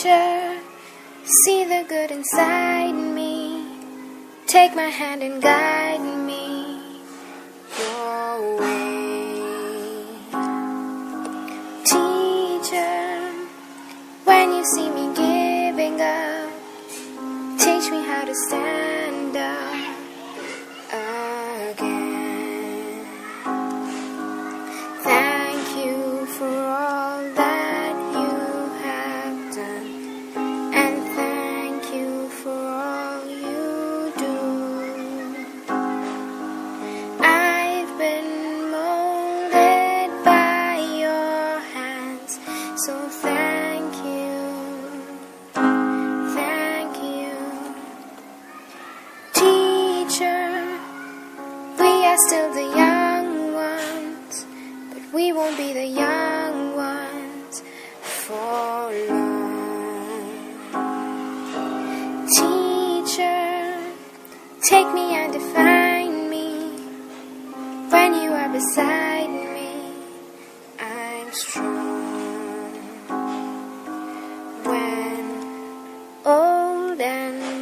Teacher, see the good inside me. Take my hand and guide me your way. Teacher, when you see me giving up, teach me how to stand up again. Thank you for all that you have done, and thank you for all you do. I've been molded by your hands, so thank you, thank you. Teacher, we are still the young ones, but we won't be the young ones for long. Teacher, take me and define me. When you are beside me, I'm strong. When old and